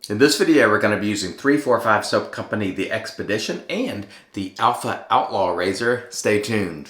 In this video, we're going to be using 345 Soap Company, the Expedition, and the Alpha Outlaw razor. Stay tuned.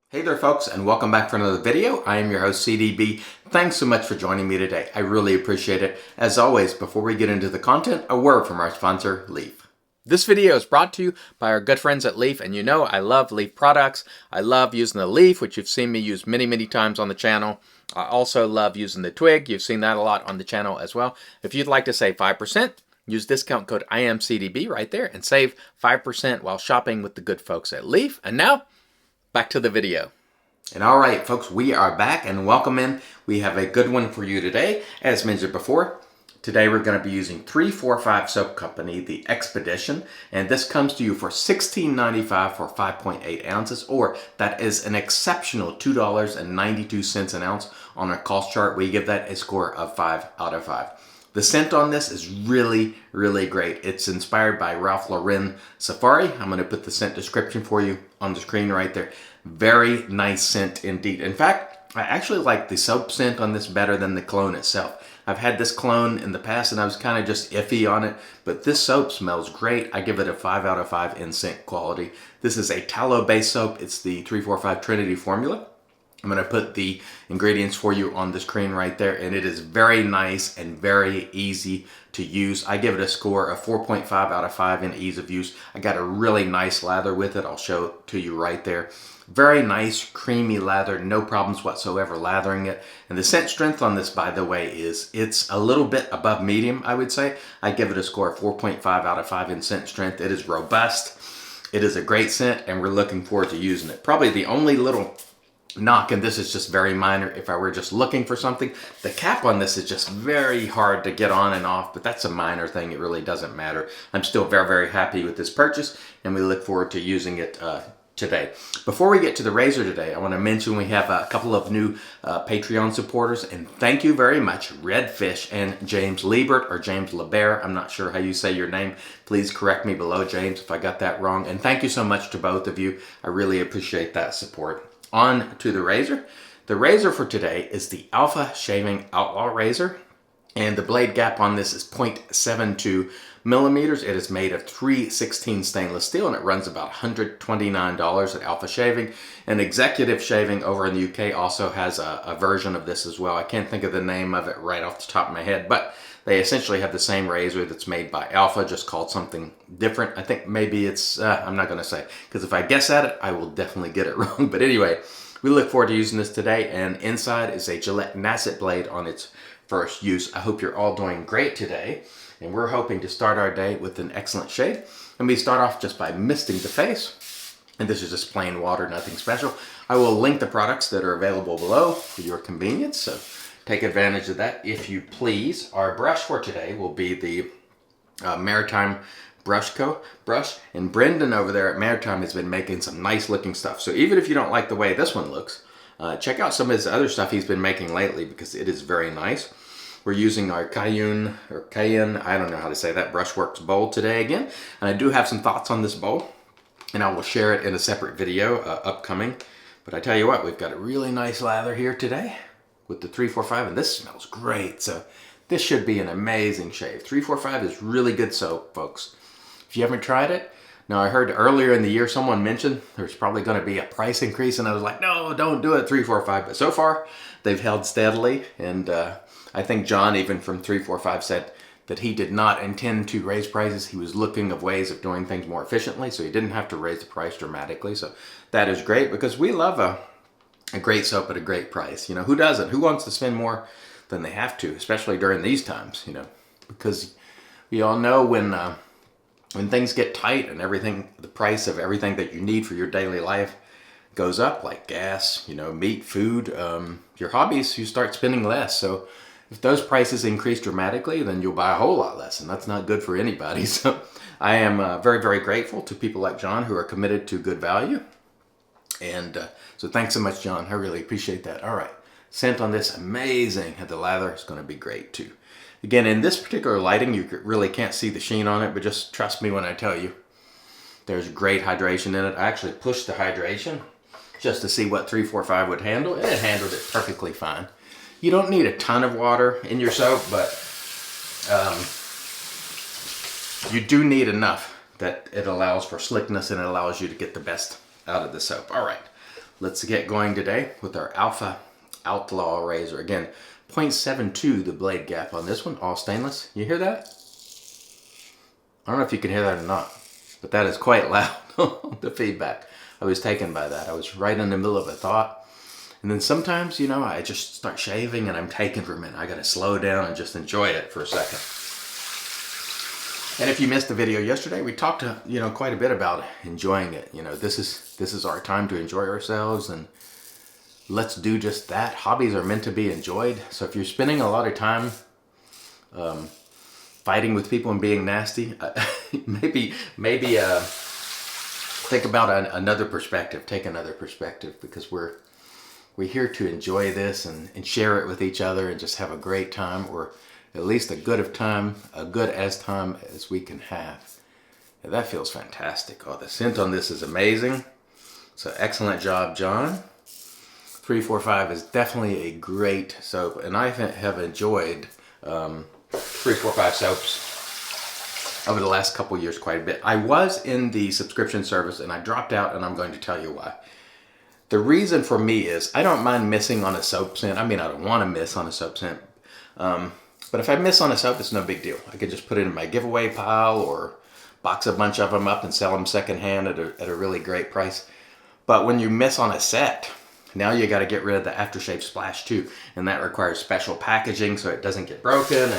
Hey there folks, and welcome back for another video. I am your host CDB. Thanks so much for joining me today. I really appreciate it. As always, before we get into the content, a word from our sponsor, Leaf. This video is brought to you by our good friends at Leaf, and you know I love Leaf products. I love using the Leaf, which you've seen me use many times on the channel. I also love using the Twig. You've seen that a lot on the channel as well. If you'd like to save 5%, use discount code IAMCDB right there and save 5% while shopping with the good folks at Leaf. And now, back to the video. And all right, folks, we are back and welcome in. We have a good one for you today. As mentioned before, today we're going to be using 345 Soap Company, the Expedition, and this comes to you for $16.95 for 5.8 ounces, or that is an exceptional $2.92 an ounce. On our cost chart, we give that a score of 5 out of 5. The scent on this is really great. It's inspired by Ralph Lauren Safari. I'm going to put the scent description for you on the screen right there. Very nice scent indeed. In fact, I actually like the soap scent on this better than the cologne itself. I've had this cologne in the past and I was kind of just iffy on it, but this soap smells great. I give it a 5 out of 5 in scent quality. This is a tallow-based soap. It's the 345 Trinity formula. I'm going to put the ingredients for you on the screen right there, and it is very nice and very easy to use. I give it a score of 4.5 out of 5 in ease of use. I got a really nice lather with it. I'll show it to you right there. Very nice, creamy lather, no problems whatsoever lathering it. And the scent strength on this, by the way, it's a little bit above medium, I would say. I give it a score of 4.5 out of 5 in scent strength. It is robust. It is a great scent, and we're looking forward to using it. Probably the only little knock, and this is just very minor, if I were just looking for something, the cap on this is just very hard to get on and off, but that's a minor thing. It really doesn't matter. I'm still very happy with this purchase, and we look forward to using it today. Before we get to the razor today, I want to mention we have a couple of new Patreon supporters, and thank you very much, Redfish and James Liebert, or James LeBert. I'm not sure how you say your name. Please correct me below, James, if I got that wrong. And thank you so much to both of you. I really appreciate that support. On to the razor. The razor for today is the Alpha Shaving Outlaw razor, and the blade gap on this is 0.72 millimeters. It is made of 316 stainless steel, and it runs about $129 at Alpha Shaving. And Executive Shaving over in the UK also has a version of this as well. I can't think of the name of it right off the top of my head, but they essentially have the same razor that's made by Alpha, just called something different. I think maybe it's, I'm not going to say, because if I guess at it, I will definitely get it wrong. But anyway, we look forward to using this today, and inside is a Gillette Nasset blade on its first use. I hope you're all doing great today, and we're hoping to start our day with an excellent shave. And we start off just by misting the face, and this is just plain water, nothing special. I will link the products that are available below for your convenience, so take advantage of that if you please. Our brush for today will be the Maritime brush, and Brendan over there at Maritime has been making some nice looking stuff. So even if you don't like the way this one looks, check out some of his other stuff he's been making lately, because it is very nice. We're using our Cayenne, I don't know how to say that, Brushworks bowl today again. And I do have some thoughts on this bowl, and I will share it in a separate video upcoming. But I tell you what, we've got a really nice lather here today with the 345, and this smells great. So this should be an amazing shave. 345 is really good soap, folks. If you haven't tried it, now I heard earlier in the year someone mentioned there's probably going to be a price increase, and I was like, no, don't do it, 345. But so far, they've held steadily, and I think John, even from 345, said that he did not intend to raise prices. He was looking of ways of doing things more efficiently, so he didn't have to raise the price dramatically. So that is great, because we love a great soap at a great price. You know, who doesn't? Who wants to spend more than they have to, especially during these times, you know? Because we all know when things get tight and everything, the price of everything that you need for your daily life goes up, like gas, you know, meat, food, your hobbies, you start spending less. So if those prices increase dramatically, then you'll buy a whole lot less, and that's not good for anybody. So I am very grateful to people like John who are committed to good value. And so thanks so much, John. I really appreciate that. All right, scent on this, amazing. And the lather is going to be great too. Again, in this particular lighting, you really can't see the sheen on it, but just trust me when I tell you, there's great hydration in it. I actually pushed the hydration just to see what 345 would handle, and it handled it perfectly fine. You don't need a ton of water in your soap, but You do need enough that it allows for slickness and it allows you to get the best out of the soap. All right, let's get going today with our Outlaw razor. Again, 0.72 the blade gap on this one, all stainless. You hear that? I don't know if you can hear that or not, but that is quite loud, the feedback. I was taken by that. I was right in the middle of a thought. And then sometimes, you know, I just start shaving and I'm taken for a minute. I got to slow down and just enjoy it for a second. And if you missed the video yesterday, we talked, you know, quite a bit about enjoying it. You know, this is our time to enjoy ourselves, and let's do just that. Hobbies are meant to be enjoyed. So if you're spending a lot of time fighting with people and being nasty, maybe think about another perspective. Take another perspective, because we're here to enjoy this and share it with each other and just have a great time, or at least as good time as we can have. Yeah, that feels fantastic. Oh, the scent on this is amazing. So excellent job, John. 345 is definitely a great soap, and I have enjoyed 345 soaps over the last couple years quite a bit. I was in the subscription service and I dropped out, and I'm going to tell you why. The reason for me is I don't mind missing on a soap scent. I mean, I don't want to miss on a soap scent. But if I miss on a soap, it's no big deal. I could just put it in my giveaway pile or box a bunch of them up and sell them secondhand at a really great price. But when you miss on a set, now you got to get rid of the aftershave splash too. And that requires special packaging so it doesn't get broken,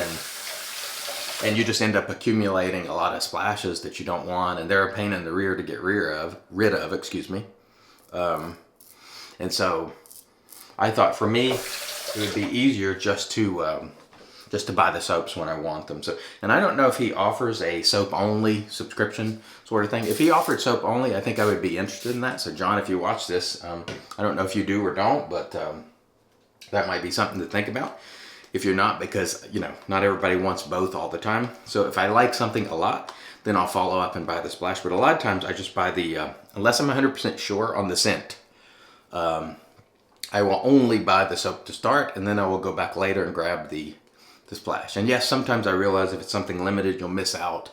and you just end up accumulating a lot of splashes that you don't want, and they're a pain in the rear to get rid of, excuse me. And so I thought for me, it would be easier just to buy the soaps when I want them. So, and I don't know if he offers a soap only subscription sort of thing. If he offered soap only, I think I would be interested in that. So John, if you watch this, I don't know if you do or don't, but that might be something to think about. If you're not, because, you know, not everybody wants both all the time. So if I like something a lot, then I'll follow up and buy the splash. But a lot of times I just buy the, unless I'm 100% sure on the scent, I will only buy the soap to start, and then I will go back later and grab the splash. And yes, sometimes I realize if it's something limited, you'll miss out,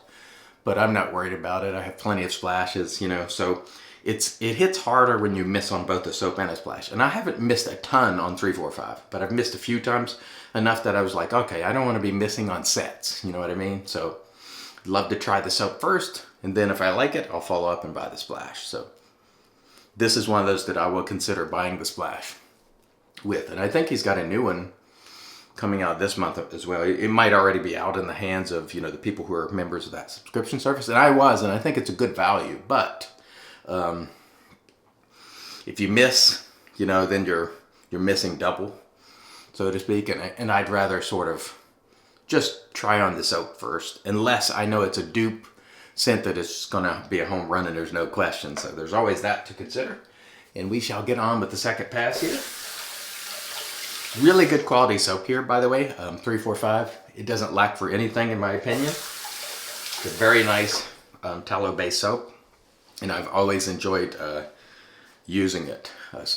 but I'm not worried about it. I have plenty of splashes, you know, so it hits harder when you miss on both the soap and a splash. And I haven't missed a ton on 345, but I've missed a few times, enough that I was like, okay, I don't want to be missing on sets, you know what I mean? So I'd love to try the soap first, and then if I like it, I'll follow up and buy the splash. So this is one of those that I will consider buying the splash with. And I think he's got a new one coming out this month as well. It might already be out in the hands of, you know, the people who are members of that subscription service. And I think it's a good value. But if you miss, you know, then you're missing double, so to speak. And I'd rather sort of just try on the soap first, unless I know it's a dupe scent that is going to be a home run and there's no question. So there's always that to consider. And we shall get on with the second pass here. Really good quality soap here, by the way. 345. It doesn't lack for anything, in my opinion. It's a very nice tallow-based soap, and I've always enjoyed using it.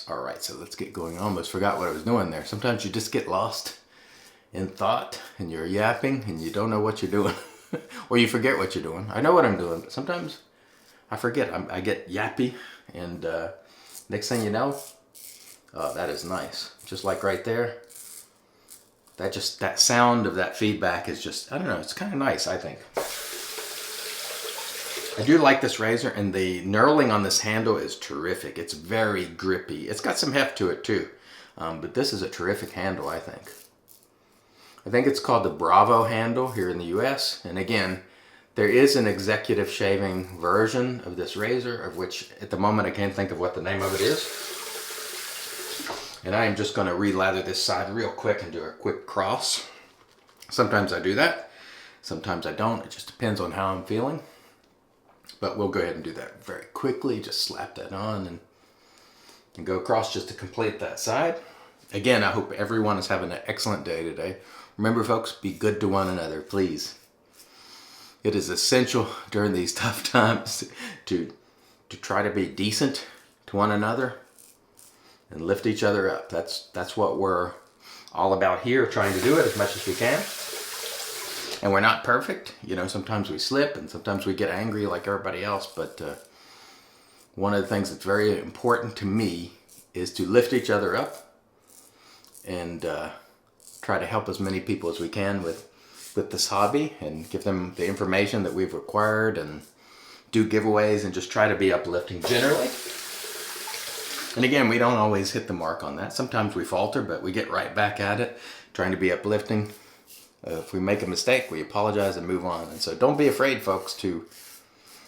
All right, so let's get going. I almost forgot what I was doing there. Sometimes you just get lost in thought, and you're yapping, and you don't know what you're doing, or you forget what you're doing. I know what I'm doing, but sometimes I forget. I get yappy, and next thing you know, oh, that is nice. Just like right there. That sound of that feedback is just, I don't know, it's kind of nice, I think. I do like this razor, and the knurling on this handle is terrific. It's very grippy. It's got some heft to it too. But this is a terrific handle, I think. I think it's called the Bravo handle here in the US. And again, there is an executive shaving version of this razor, of which at the moment I can't think of what the name of it is. And I am just going to re-lather this side real quick and do a quick cross. Sometimes I do that, sometimes I don't. It just depends on how I'm feeling. But we'll go ahead and do that very quickly. Just slap that on and go across just to complete that side. Again, I hope everyone is having an excellent day today. Remember, folks, be good to one another, please. It is essential during these tough times to try to be decent to one another and lift each other up. That's what we're all about here, trying to do it as much as we can. And we're not perfect. You know, sometimes we slip and sometimes we get angry like everybody else. But one of the things that's very important to me is to lift each other up and try to help as many people as we can with this hobby and give them the information that we've acquired and do giveaways and just try to be uplifting generally. And again, we don't always hit the mark on that. Sometimes we falter, but we get right back at it, trying to be uplifting. If we make a mistake, we apologize and move on. And so don't be afraid, folks, to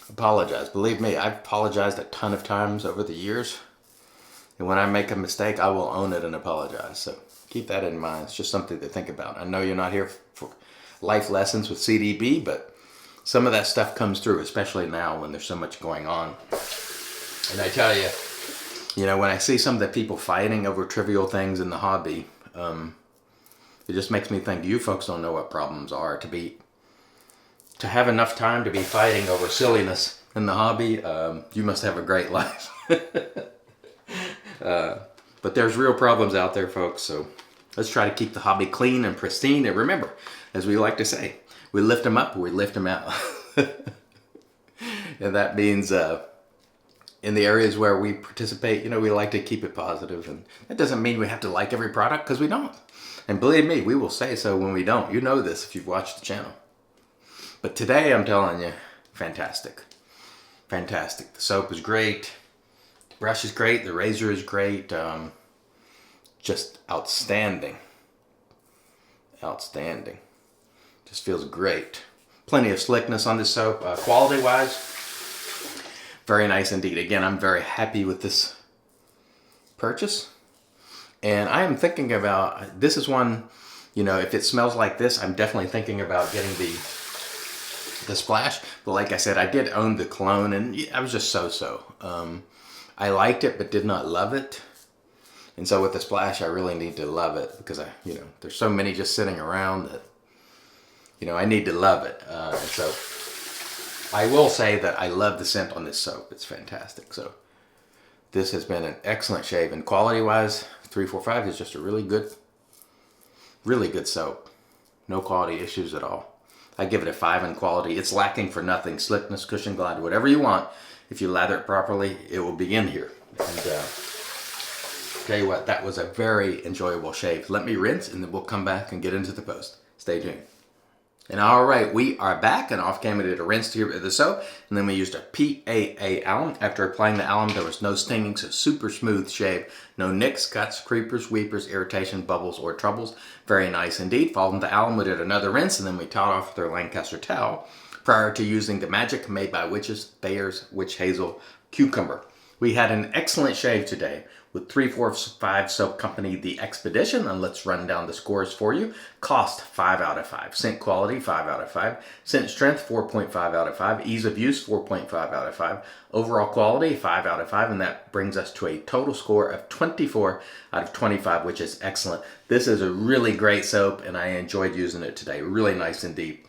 apologize. Believe me, I've apologized a ton of times over the years. And when I make a mistake, I will own it and apologize. So keep that in mind. It's just something to think about. I know you're not here for life lessons with CDB, but some of that stuff comes through, especially now when there's so much going on. And I tell you, you know, when I see some of the people fighting over trivial things in the hobby, it just makes me think, you folks don't know what problems are. To have enough time to be fighting over silliness in the hobby, you must have a great life. But there's real problems out there, folks, so let's try to keep the hobby clean and pristine. And remember, as we like to say, we lift them up or we lift them out. And that means in the areas where we participate, you know, we like to keep it positive. And that doesn't mean we have to like every product, because we don't. And believe me, we will say so when we don't. You know this if you've watched the channel. But today, I'm telling you, fantastic. Fantastic. The soap is great. The brush is great. The razor is great. Just outstanding. Outstanding. Just feels great. Plenty of slickness on this soap. Quality-wise, very nice indeed. Again, I'm very happy with this purchase. And I am thinking about, this is one, you know, if it smells like this, I'm definitely thinking about getting the splash. But like I said, I did own the cologne and I was just so-so. I liked it, but did not love it. And so with the splash, I really need to love it because you know, there's so many just sitting around that, you know, I need to love it. And so I will say that I love the scent on this soap. It's fantastic. So this has been an excellent shave, and quality-wise, 345 is just a really good soap. No quality issues at all. I give it a 5 in quality. It's lacking for nothing. Slickness, cushion, glide, whatever you want. If you lather it properly, it will be in here. And tell you what, that was a very enjoyable shave. Let me rinse, and then we'll come back and get into the post. Stay tuned. And all right, we are back, and off camera did a rinse here with the soap, and then we used a PAA alum. After applying the alum, there was no stinging, so super smooth shave. No nicks, cuts, creepers, weepers, irritation, bubbles, or troubles. Very nice indeed. Following the alum, we did another rinse, and then we towed off with our Lancaster towel prior to using the Magic Made by Witches Bayer's Witch Hazel Cucumber. We had an excellent shave today with 345 Soap Company The Expedition, and let's run down the scores for you. Cost, 5 out of 5. Scent quality, 5 out of 5. Scent strength, 4.5 out of 5. Ease of use, 4.5 out of 5. Overall quality, 5 out of 5, and that brings us to a total score of 24 out of 25, which is excellent. This is a really great soap, and I enjoyed using it today. Really nice indeed.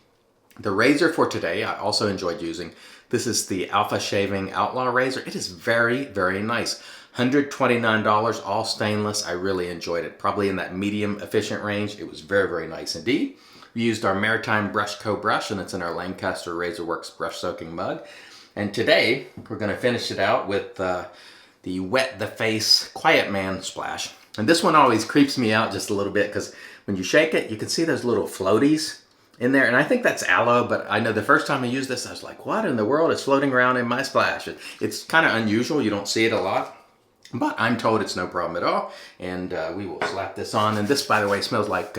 The razor for today, I also enjoyed using. This is the Alpha Shaving Outlaw razor. It is very, very nice. $129, all stainless. I really enjoyed it. Probably in that medium efficient range. It was very, very nice indeed. We used our Maritime Brush Co. brush, and it's in our Lancaster Razorworks brush soaking mug. And today, we're going to finish it out with the Wet the Face Quiet Man splash. And this one always creeps me out just a little bit because when you shake it, you can see those little floaties in there. And I think that's aloe, but I know the first time I used this, I was like, what in the world is floating around in my splash? It's kind of unusual. You don't see it a lot. But I'm told it's no problem at all, and we will slap this on. And this, by the way, smells like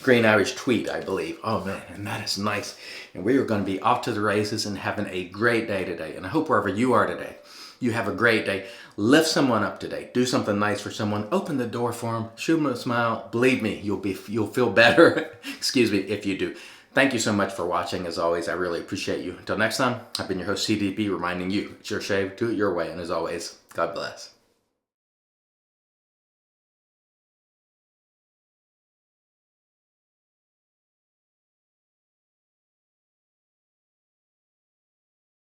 Green Irish Tweed, I believe. Oh, man, and that is nice. And we are going to be off to the races and having a great day today. And I hope wherever you are today, you have a great day. Lift someone up today. Do something nice for someone. Open the door for them. Shoot them a smile. Believe me, you'll feel better. Excuse me, if you do. Thank you so much for watching. As always, I really appreciate you. Until next time, I've been your host, CDB, reminding you, it's your shave, do it your way. And as always, God bless.